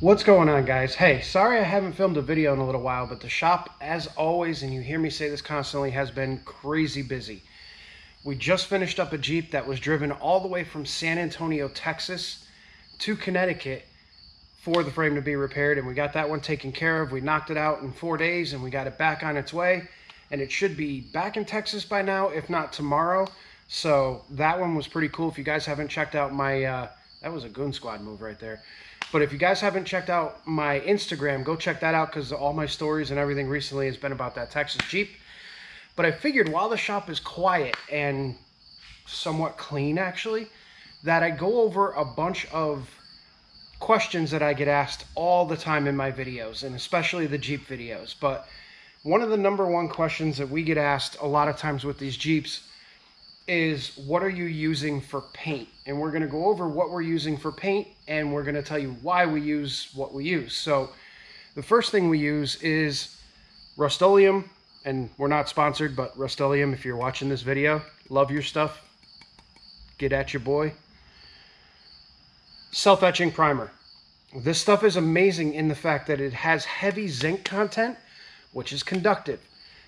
What's going on, guys? Hey, sorry I haven't filmed a video in a little while, but the shop, as always, and you hear me say this constantly, has been crazy busy. We just finished up a Jeep that was driven all the way from San Antonio, Texas to Connecticut for the frame to be repaired, and we got that one taken care of. We knocked it out in 4 days, and we got it back on its way, and it should be back in Texas by now, if not tomorrow. So that one was pretty cool. If you guys haven't checked out my, that was a Goon Squad move right there. But if you guys haven't checked out my Instagram, go check that out, because all my stories and everything recently has been about that Texas Jeep. But I figured while the shop is quiet and somewhat clean, actually, that I go over a bunch of questions that I get asked all the time in my videos, and especially the Jeep videos. But one of the #1 questions that we get asked a lot of times with these Jeeps is, what are you using for paint? And we're going to go over what we're using for paint, and we're going to tell you why we use what we use. So the first thing we use is Rust-Oleum, and we're not sponsored, but Rust-Oleum, if you're watching this video, love your stuff. Get at your boy. Self-etching primer. This stuff is amazing in the fact that it has heavy zinc content, which is conductive.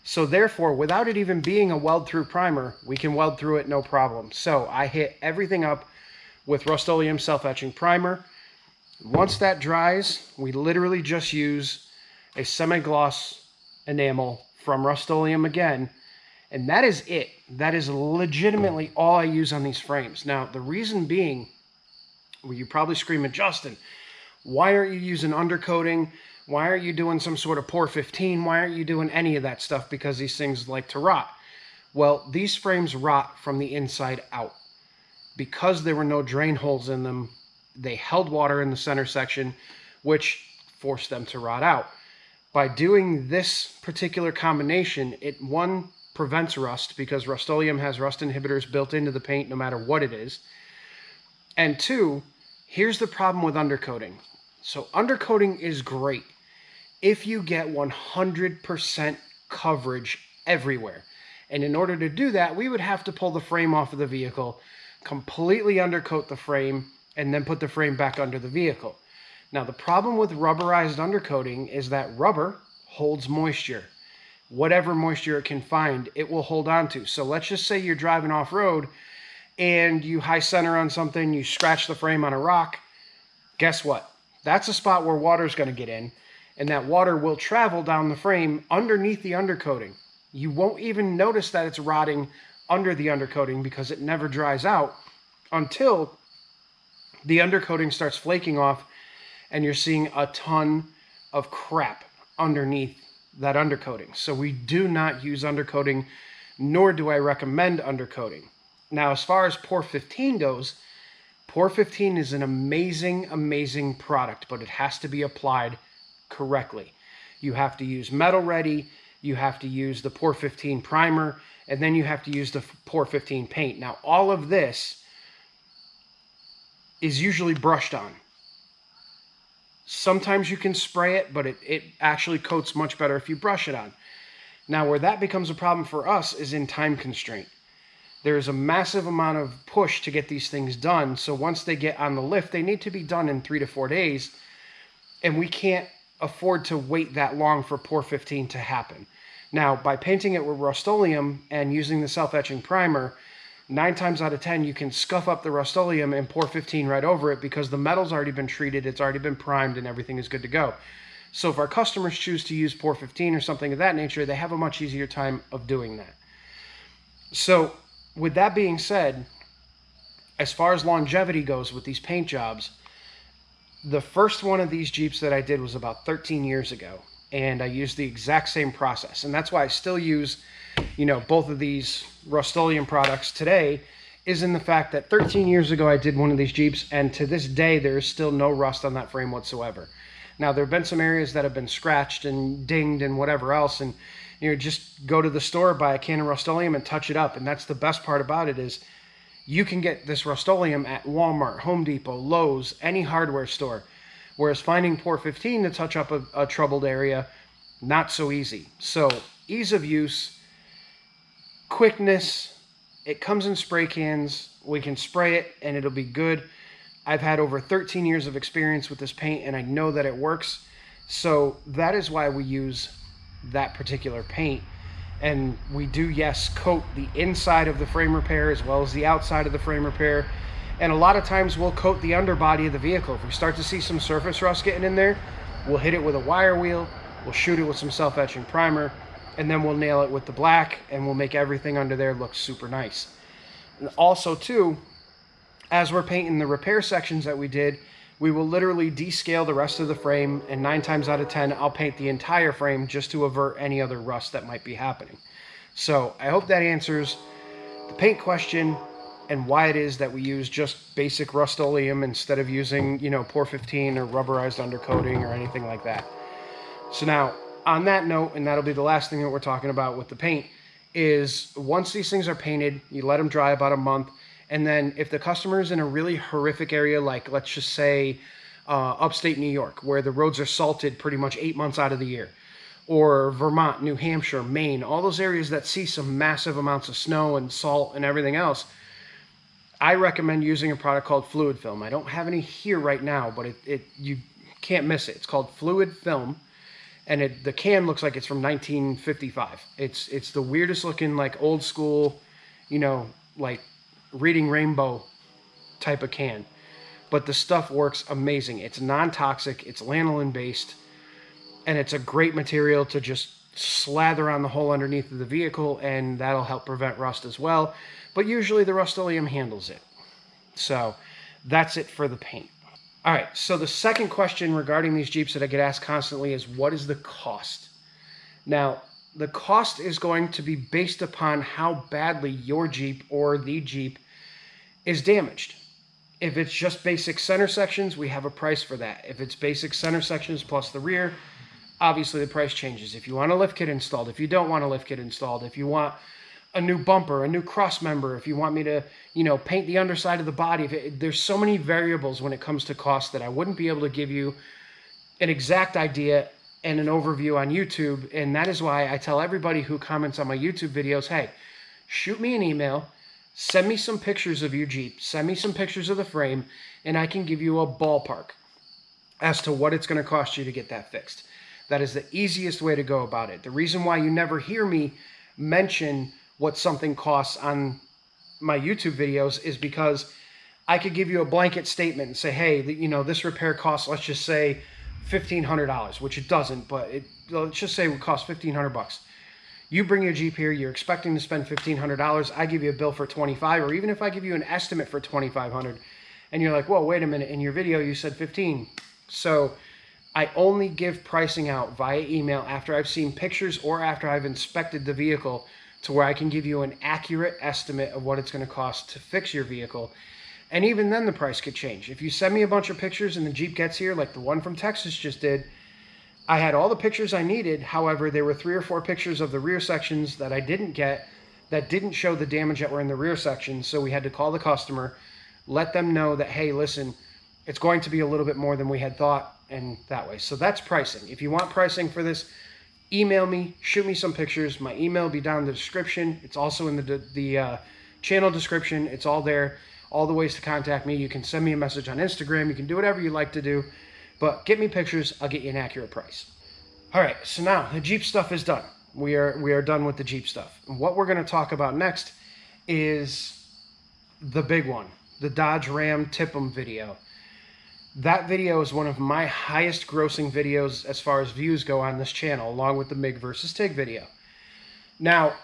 So therefore, without it even being a weld-through primer, we can weld through it no problem. So I hit everything up with Rust-Oleum self-etching primer. Once that dries, we literally just use a semi-gloss enamel from Rust-Oleum again, and that is it. That is legitimately all I use on these frames. Now, the reason being, well, you're probably screaming, Justin, why aren't you using undercoating? Why aren't you doing some sort of Pour 15? Why aren't you doing any of that stuff? Because these things like to rot. Well, these frames rot from the inside out. Because there were no drain holes in them, they held water in the center section, which forced them to rot out. By doing this particular combination, it, one, prevents rust, because Rust-Oleum has rust inhibitors built into the paint no matter what it is. And two, here's the problem with undercoating. So undercoating is great if you get 100% coverage everywhere. And in order to do that, we would have to pull the frame off of the vehicle, completely undercoat the frame, and then put the frame back under the vehicle. Now, the problem with rubberized undercoating is that rubber holds moisture. Whatever moisture it can find, it will hold on to. So let's just say you're driving off-road and you high center on something, you scratch the frame on a rock. Guess what? That's a spot where water's going to get in, and that water will travel down the frame underneath the undercoating. You won't even notice that it's rotting under the undercoating because it never dries out until the undercoating starts flaking off and you're seeing a ton of crap underneath that undercoating. So we do not use undercoating, nor do I recommend undercoating. Now, as far as Pour 15 goes, Pour 15 is an amazing, amazing product, but it has to be applied correctly. You have to use metal ready, you have to use the Pour 15 primer, and then you have to use the Pour 15 paint. Now, all of this is usually brushed on. Sometimes you can spray it, but it actually coats much better if you brush it on. Now, where that becomes a problem for us is in time constraint. There's a massive amount of push to get these things done. So once they get on the lift, they need to be done in 3 to 4 days. And we can't afford to wait that long for Pour 15 to happen. Now, by painting it with Rust-Oleum and using the self-etching primer, 9 times out of 10, you can scuff up the Rust-Oleum and Pour 15 right over it because the metal's already been treated, it's already been primed, and everything is good to go. So if our customers choose to use Pour 15 or something of that nature, they have a much easier time of doing that. So with that being said, as far as longevity goes with these paint jobs, the first one of these Jeeps that I did was about 13 years ago, and I used the exact same process. And that's why I still use, both of these Rust-Oleum products today, is in the fact that 13 years ago I did one of these Jeeps, and to this day there is still no rust on that frame whatsoever. Now, there have been some areas that have been scratched and dinged and whatever else, and just go to the store, buy a can of Rust-Oleum and touch it up. And that's the best part about it, is you can get this Rust-Oleum at Walmart, Home Depot, Lowe's, any hardware store. Whereas finding Pour 15 to touch up a troubled area, not so easy. So ease of use, quickness, it comes in spray cans. We can spray it and it'll be good. I've had over 13 years of experience with this paint, and I know that it works. So that is why we use that particular paint. And we do, yes, coat the inside of the frame repair as well as the outside of the frame repair. And a lot of times we'll coat the underbody of the vehicle. If we start to see some surface rust getting in there, we'll hit it with a wire wheel, we'll shoot it with some self-etching primer, and then we'll nail it with the black, and we'll make everything under there look super nice. And also too, as we're painting the repair sections that we did, we will literally descale the rest of the frame, and 9 times out of 10, I'll paint the entire frame just to avert any other rust that might be happening. So I hope that answers the paint question and why it is that we use just basic Rust-Oleum instead of using, Por 15 or rubberized undercoating or anything like that. So now, on that note, and that'll be the last thing that we're talking about with the paint, is once these things are painted, you let them dry about a month. And then if the customer's in a really horrific area, like let's just say upstate New York, where the roads are salted pretty much 8 months out of the year, or Vermont, New Hampshire, Maine, all those areas that see some massive amounts of snow and salt and everything else, I recommend using a product called Fluid Film. I don't have any here right now, but you can't miss it. It's called Fluid Film, and the can looks like it's from 1955. It's the weirdest looking, like old school, like Reading Rainbow type of can, but the stuff works amazing. It's non-toxic, it's lanolin based, and it's a great material to just slather on the hole underneath of the vehicle, and that'll help prevent rust as well. But usually the Rust-Oleum handles it. So that's it for the paint. All right, so the second question regarding these Jeeps that I get asked constantly is, what is the cost? Now, the cost is going to be based upon how badly your Jeep or the Jeep is damaged. If it's just basic center sections, we have a price for that. If it's basic center sections plus the rear, obviously the price changes. If you want a lift kit installed, if you don't want a lift kit installed, if you want a new bumper, a new cross member, if you want me to, paint the underside of the body, there's so many variables when it comes to cost that I wouldn't be able to give you an exact idea and an overview on YouTube. And that is why I tell everybody who comments on my YouTube videos, hey, shoot me an email, send me some pictures of your Jeep, send me some pictures of the frame, and I can give you a ballpark as to what it's going to cost you to get that fixed. That is the easiest way to go about it. The reason why you never hear me mention what something costs on my YouTube videos is because I could give you a blanket statement and say, hey, this repair costs, let's just say $1,500, which it doesn't, but let's just say it would cost $1,500. You bring your Jeep here, you're expecting to spend $1,500. I give you a bill for $2,500, or even if I give you an estimate for $2,500, and you're like, whoa, wait a minute, in your video you said $15. So I only give pricing out via email after I've seen pictures or after I've inspected the vehicle, to where I can give you an accurate estimate of what it's going to cost to fix your vehicle. And even then the price could change. If you send me a bunch of pictures and the Jeep gets here, like the one from Texas just did, I had all the pictures I needed. However, there were 3 or 4 pictures of the rear sections that I didn't get that didn't show the damage that were in the rear sections. So we had to call the customer, let them know that, hey, listen, it's going to be a little bit more than we had thought, and that way. So that's pricing. If you want pricing for this, email me, shoot me some pictures. My email will be down in the description. It's also in the channel description. It's all there. All the ways to contact me. You can send me a message on Instagram. You can do whatever you like to do. But get me pictures. I'll get you an accurate price. All right, so now the Jeep stuff is done. We are done with the Jeep stuff. And what we're going to talk about next is the big one, the Dodge Ram TIPM video. That video is one of my highest grossing videos as far as views go on this channel, along with the MIG versus TIG video. Now,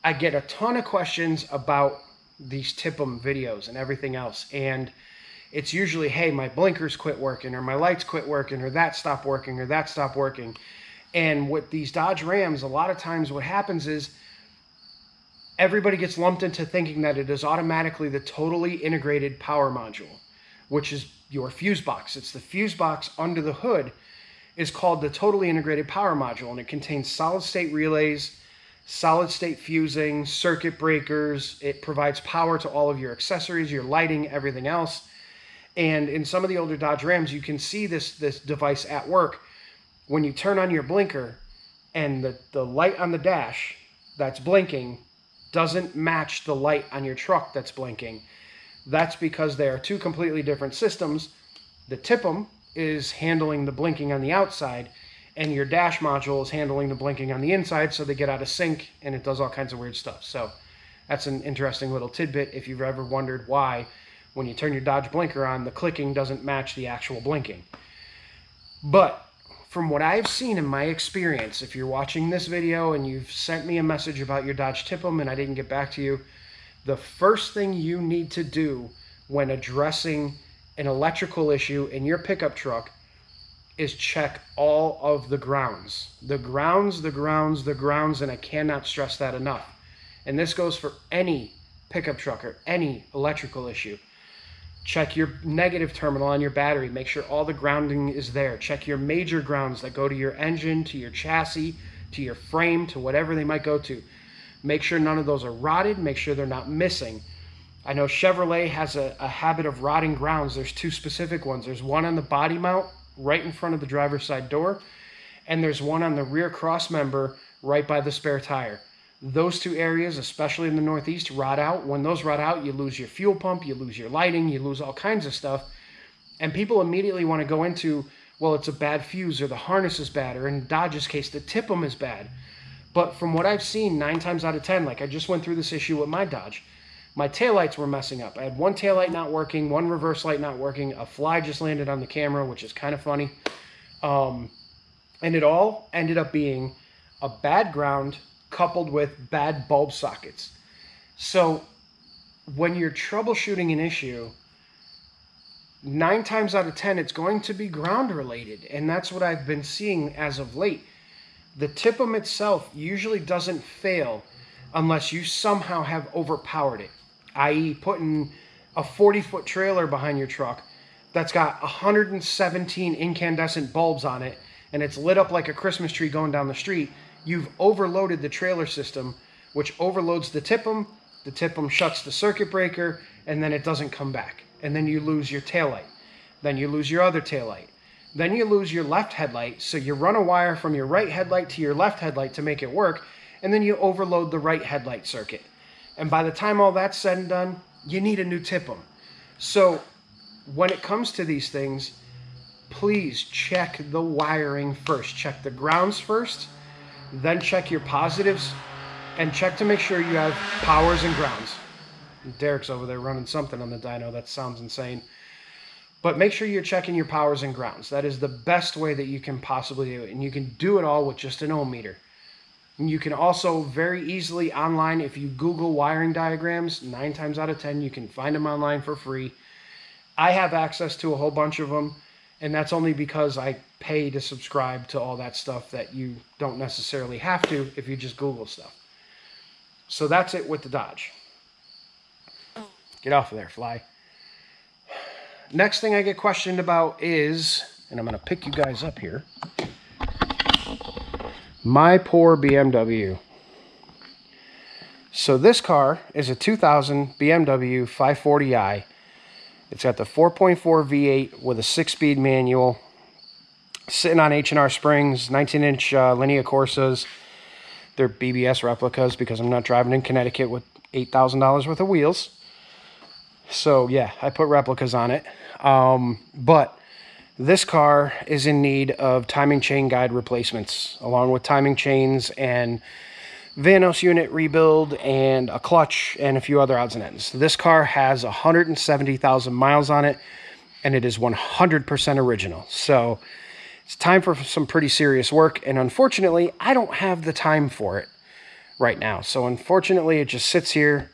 I get a ton of questions about these TIPM videos and everything else, and it's usually, hey, my blinkers quit working, or my lights quit working, or that stopped working, or that stopped working. And with these Dodge Rams, a lot of times what happens is everybody gets lumped into thinking that it is automatically the totally integrated power module, which is your fuse box. It's the fuse box under the hood is called the totally integrated power module, and it contains solid state relays, solid state fusing, circuit breakers. It provides power to all of your accessories, your lighting, everything else. And in some of the older Dodge Rams, you can see this device at work. When you turn on your blinker and the light on the dash that's blinking doesn't match the light on your truck that's blinking, That's because they are two completely different systems. The TIPM is handling the blinking on the outside, and your dash module is handling the blinking on the inside, so they get out of sync, and it does all kinds of weird stuff. So that's an interesting little tidbit if you've ever wondered why, when you turn your Dodge blinker on, the clicking doesn't match the actual blinking. But from what I've seen in my experience, if you're watching this video and you've sent me a message about your Dodge TIPM and I didn't get back to you, the first thing you need to do when addressing an electrical issue in your pickup truck is check all of the grounds. The grounds, and I cannot stress that enough. And this goes for any pickup truck or any electrical issue. Check your negative terminal on your battery. Make sure all the grounding is there. Check your major grounds that go to your engine, to your chassis, to your frame, to whatever they might go to. Make sure none of those are rotted. Make sure they're not missing. I know Chevrolet has a habit of rotting grounds. There's two specific ones. There's one on the body mount right in front of the driver's side door, and there's one on the rear cross member right by the spare tire. Those two areas, especially in the Northeast, rot out. When those rot out, you lose your fuel pump, you lose your lighting, you lose all kinds of stuff. And people immediately want to go into, well, it's a bad fuse, or the harness is bad, or in Dodge's case, the TIPM is bad. But from what I've seen, 9 times out of 10, like I just went through this issue with my Dodge, my taillights were messing up. I had one taillight not working, one reverse light not working, a fly just landed on the camera, which is kind of funny. And it all ended up being a bad ground coupled with bad bulb sockets. So when you're troubleshooting an issue, 9 times out of 10, it's going to be ground related. And that's what I've been seeing as of late. The TIPM itself usually doesn't fail unless you somehow have overpowered it, i.e. putting a 40-foot trailer behind your truck that's got 117 incandescent bulbs on it, and it's lit up like a Christmas tree going down the street. You've overloaded the trailer system, which overloads the TIPM. The TIPM shuts the circuit breaker, and then it doesn't come back. And then you lose your taillight. Then you lose your other taillight. Then you lose your left headlight, so you run a wire from your right headlight to your left headlight to make it work, and then you overload the right headlight circuit. And by the time all that's said and done, you need a new TIPM. So when it comes to these things, please check the wiring first. Check the grounds first, then check your positives, and check to make sure you have powers and grounds. Derek's over there running something on the dyno. That sounds insane. But make sure you're checking your powers and grounds. That is the best way that you can possibly do it. And you can do it all with just an ohm meter. And you can also very easily online, if you Google wiring diagrams, 9 times out of 10, you can find them online for free. I have access to a whole bunch of them. And that's only because I pay to subscribe to all that stuff that you don't necessarily have to if you just Google stuff. So that's it with the Dodge. Get off of there, fly. Next thing I get questioned about is, and I'm going to pick you guys up here, my poor BMW. So this car is a 2000 BMW 540i. It's got the 4.4 V8 with a 6-speed manual, sitting on H&R springs, 19-inch Linea Corsas. They're BBS replicas because I'm not driving in Connecticut with $8,000 worth of wheels. So yeah, I put replicas on it. But this car is in need of timing chain guide replacements, along with timing chains and Vanos unit rebuild and a clutch and a few other odds and ends. This car has 170,000 miles on it, and it is 100% original. So it's time for some pretty serious work, and unfortunately, I don't have the time for it right now. So unfortunately, it just sits here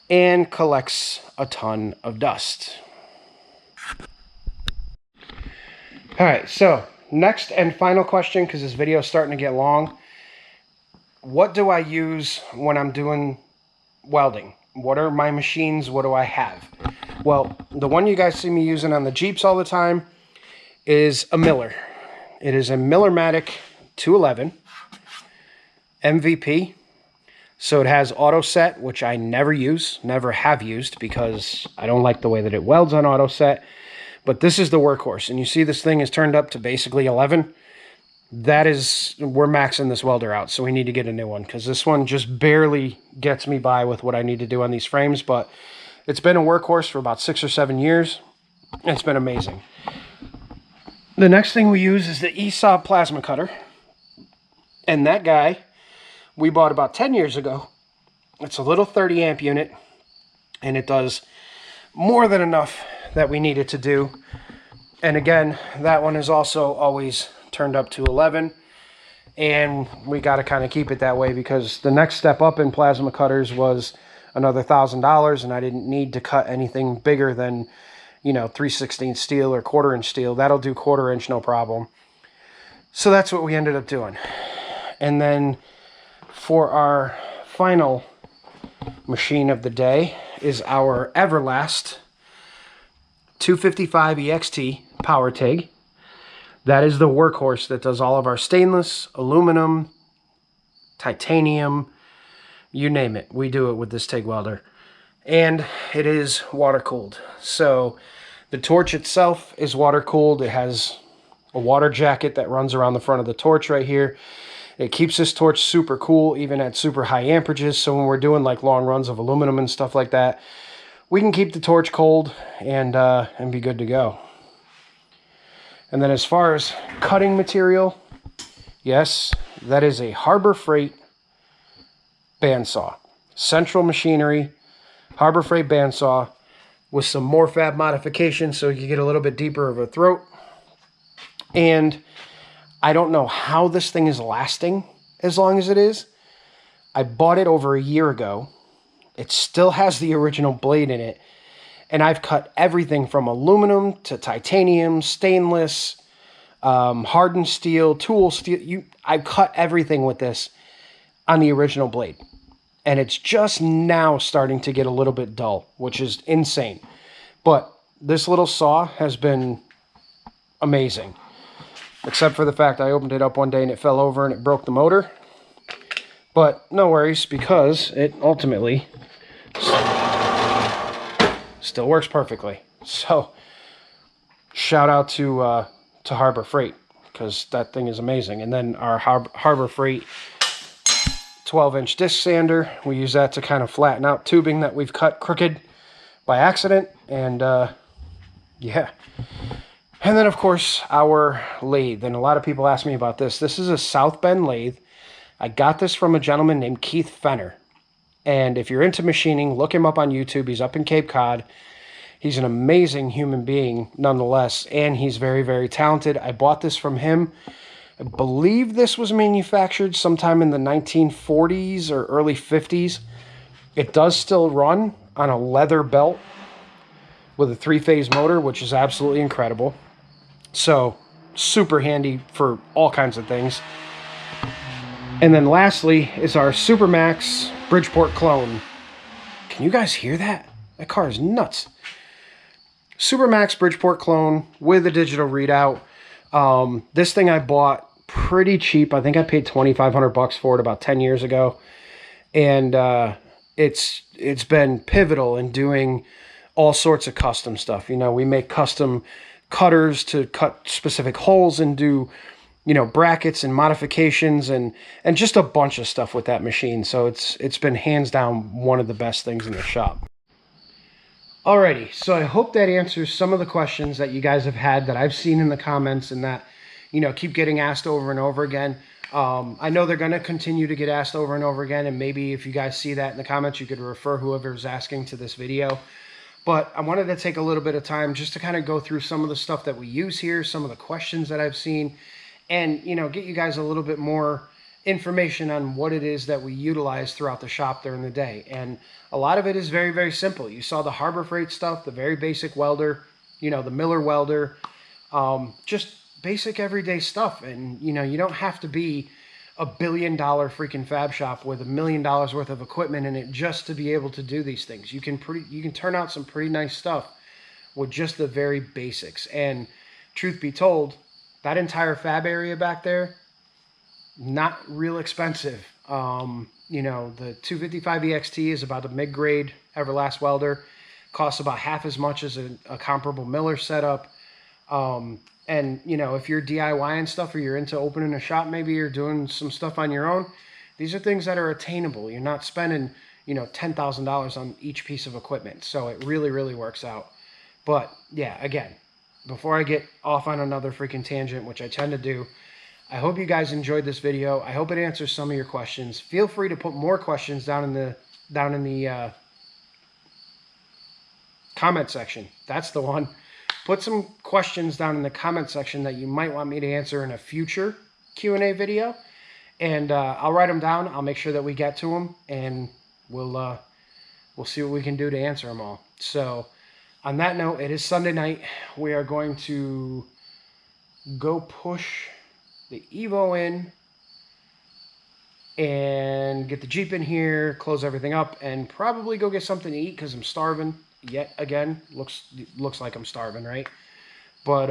and collects a ton of dust. All right, so next and final question, because this video is starting to get long. What do I use when I'm doing welding? What are my machines? What do I have? Well, the one you guys see me using on the Jeeps all the time is a Miller. It is a Millermatic 211 MVP. So it has auto set, which I never use, never have used, because I don't like the way that it welds on auto set. But this is the workhorse, and you see this thing is turned up to basically 11. That is, we're maxing this welder out, so we need to get a new one, because this one just barely gets me by with what I need to do on these frames. But It's been a workhorse for about 6 or 7 years. It's been amazing. The next thing we use is the Esop plasma cutter. And that guy we bought about 10 years ago. It's a little 30 amp unit, and it does more than enough that we need it to do. And again, that one is also always turned up to 11. And we got to kind of keep it that way because the next step up in plasma cutters was another $1,000, and I didn't need to cut anything bigger than, you know, 3/16 steel or 1/4 inch steel. That'll do 1/4 inch, no problem. So that's what we ended up doing. And then for our final machine of the day is our Everlast 255 Ext Power Tig. That is the workhorse that does all of our stainless, aluminum, titanium, you name it. We do it with this TIG welder. And it is water cooled. So the torch itself is water cooled. It has a water jacket that runs around the front of the torch right here. It keeps this torch super cool even at super high amperages. So when we're doing like long runs of aluminum and stuff like that, we can keep the torch cold and be good to go. And then as far as cutting material, yes, that is a Harbor Freight bandsaw. Central Machinery, Harbor Freight bandsaw with some Morfab modification so you get a little bit deeper of a throat. And I don't know how this thing is lasting as long as it is. I bought it over a year ago. It still has the original blade in it. And I've cut everything from aluminum to titanium, stainless, hardened steel, tool steel. I've cut everything with this on the original blade. And it's just now starting to get a little bit dull, which is insane. But this little saw has been amazing. Except for the fact I opened it up one day and it fell over and it broke the motor. But no worries, because it ultimately still works perfectly. So shout out to Harbor Freight, because that thing is amazing. And then our Harbor Freight 12-inch disc sander, we use that to kind of flatten out tubing that we've cut crooked by accident. And yeah. And then of course our lathe. And a lot of people ask me about this. This is a South Bend lathe. I got this from a gentleman named Keith Fenner. And if you're into machining, look him up on YouTube. He's up in Cape Cod. He's an amazing human being nonetheless, and he's very, very talented. I bought this from him. I believe this was manufactured sometime in the 1940s or early 50s. It does still run on a leather belt with a 3-phase motor, which is absolutely incredible. So, super handy for all kinds of things. And then lastly is our Supermax Bridgeport clone. Can you guys hear that? That car is nuts. Supermax Bridgeport clone with a digital readout. This thing I bought pretty cheap. I think I paid $2,500 for it about 10 years ago. And it's been pivotal in doing all sorts of custom stuff. You know, we make custom cutters to cut specific holes and do, you know, brackets and modifications and just a bunch of stuff with that machine. So it's been hands down one of the best things in the shop. Alrighty, so I hope that answers some of the questions that you guys have had that I've seen in the comments and that, you know, keep getting asked over and over again. I know they're going to continue to get asked over and over again, and maybe if you guys see that in the comments, you could refer whoever's asking to this video. But I wanted to take a little bit of time just to kind of go through some of the stuff that we use here, some of the questions that I've seen, and, you know, get you guys a little bit more information on what it is that we utilize throughout the shop during the day. And a lot of it is very, very simple. You saw the Harbor Freight stuff, the very basic welder, you know, the Miller welder, just basic everyday stuff. And, you know, you don't have to be $1 billion freaking fab shop with $1 million worth of equipment in it just to be able to do these things. You can turn out some pretty nice stuff with just the very basics. And truth be told, that entire fab area back there, not real expensive. You know, the 255 Ext is about a mid-grade Everlast welder. Costs about half as much as a comparable Miller setup. And, you know, if you're DIY and stuff, or you're into opening a shop, maybe you're doing some stuff on your own, these are things that are attainable. You're not spending, you know, $10,000 on each piece of equipment. So it really, really works out. But yeah, again, before I get off on another freaking tangent, which I tend to do, I hope you guys enjoyed this video. I hope it answers some of your questions. Feel free to put more questions down in the comment section. That's the one. Put some questions down in the comment section that you might want me to answer in a future Q&A video, and I'll write them down. I'll make sure that we get to them, and we'll see what we can do to answer them all. So on that note, it is Sunday night. We are going to go push the Evo in and get the Jeep in here, close everything up, and probably go get something to eat because I'm starving. Yet again, looks like I'm starving, right? But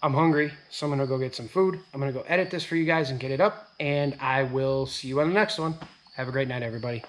I'm hungry, so I'm gonna go get some food. I'm gonna go edit this for you guys and get it up, and I will see you on the next one. Have a great night, everybody.